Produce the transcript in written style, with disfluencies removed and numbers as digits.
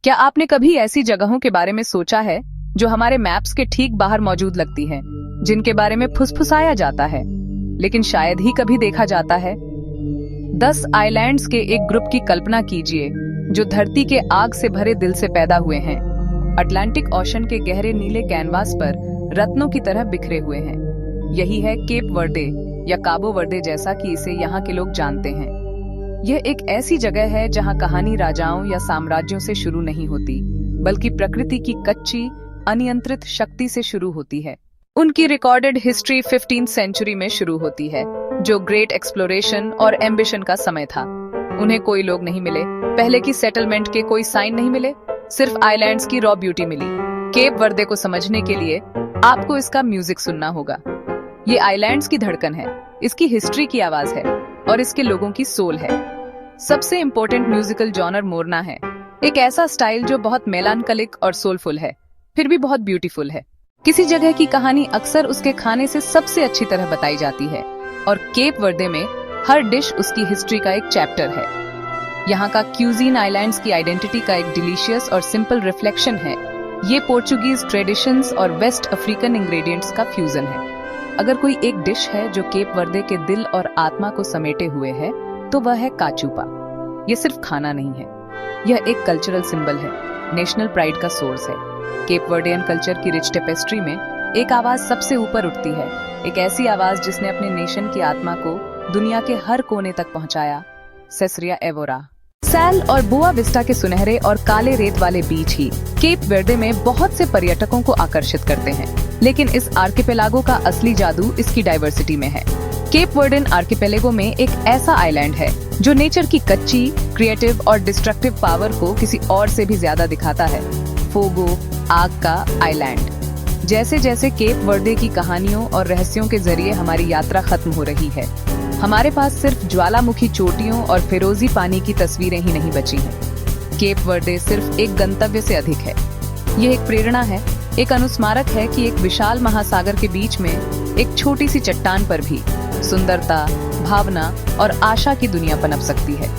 क्या आपने कभी ऐसी जगहों के बारे में सोचा है जो हमारे मैप्स के ठीक बाहर मौजूद लगती हैं, जिनके बारे में फुसफुसाया जाता है लेकिन शायद ही कभी देखा जाता है? 10 आइलैंड्स के एक ग्रुप की कल्पना कीजिए जो धरती के आग से भरे दिल से पैदा हुए हैं, अटलांटिक ओशन के गहरे नीले कैनवास पर रत्नों की तरह बिखरे हुए हैं। यही है केप वर्दे या काबो वर्दे, जैसा कि इसे यहाँ के लोग जानते हैं। यह एक ऐसी जगह है जहाँ कहानी राजाओं या साम्राज्यों से शुरू नहीं होती, बल्कि प्रकृति की कच्ची अनियंत्रित शक्ति से शुरू होती है। उनकी रिकॉर्डेड हिस्ट्री 15th सेंचुरी में शुरू होती है, जो ग्रेट एक्सप्लोरेशन और एम्बिशन का समय था। उन्हें कोई लोग नहीं मिले, पहले की सेटलमेंट के कोई साइन नहीं मिले, सिर्फ आइलैंड्स की रॉ ब्यूटी मिली। केप वर्दे को समझने के लिए आपको इसका म्यूजिक सुनना होगा। ये आइलैंड्स की धड़कन है, इसकी हिस्ट्री की आवाज है और इसके लोगों की सोल है। सबसे इम्पोर्टेंट म्यूजिकल जॉनर मोरना है, एक ऐसा स्टाइल जो बहुत मेलानकलिक और सोलफुल है, फिर भी बहुत ब्यूटीफुल है। किसी जगह की कहानी अक्सर उसके खाने से सबसे अच्छी तरह बताई जाती है, और केप वर्दे में हर डिश उसकी हिस्ट्री का एक चैप्टर है। यहाँ का क्यूजीन आइलैंड्स की आइडेंटिटी का एक डिलीशियस और सिंपल रिफ्लेक्शन है। ये पोर्चुगीज ट्रेडिशंस और वेस्ट अफ्रीकन इंग्रेडिएंट्स का फ्यूजन है। अगर कोई एक डिश है जो केप वर्दे के दिल और आत्मा को समेटे हुए है, तो वह है काचूपा। ये सिर्फ खाना नहीं है, यह एक कल्चरल सिंबल है, नेशनल प्राइड का सोर्स है। केप वर्डियन कल्चर की रिच टेपेस्ट्री में एक आवाज सबसे ऊपर उठती है, एक ऐसी आवाज जिसने अपने नेशन की आत्मा को दुनिया के हर कोने तक पहुंचाया। सेसरिया एवोरा। सैल और बुआ विस्टा के सुनहरे और काले रेत वाले बीच ही केप वर्दे में बहुत से पर्यटकों को आकर्षित करते हैं, लेकिन इस आर्किपेलागो का असली जादू इसकी डाइवर्सिटी में है। केप वर्डेन आर्किपेलागो में एक ऐसा आइलैंड है जो नेचर की कच्ची, क्रिएटिव और डिस्ट्रक्टिव पावर को किसी और से भी ज्यादा दिखाता है। फोगो, आग का आइलैंड। जैसे जैसे केप वर्दे की कहानियों और रहस्यों के जरिए हमारी यात्रा खत्म हो रही है, हमारे पास सिर्फ ज्वालामुखी चोटियों और फिरोजी पानी की तस्वीरें ही नहीं बची हैं। केप वर्दे सिर्फ एक गंतव्य से अधिक है। यह एक प्रेरणा है, एक अनुस्मारक है कि एक विशाल महासागर के बीच में एक छोटी सी चट्टान पर भी सुंदरता, भावना और आशा की दुनिया पनप सकती है।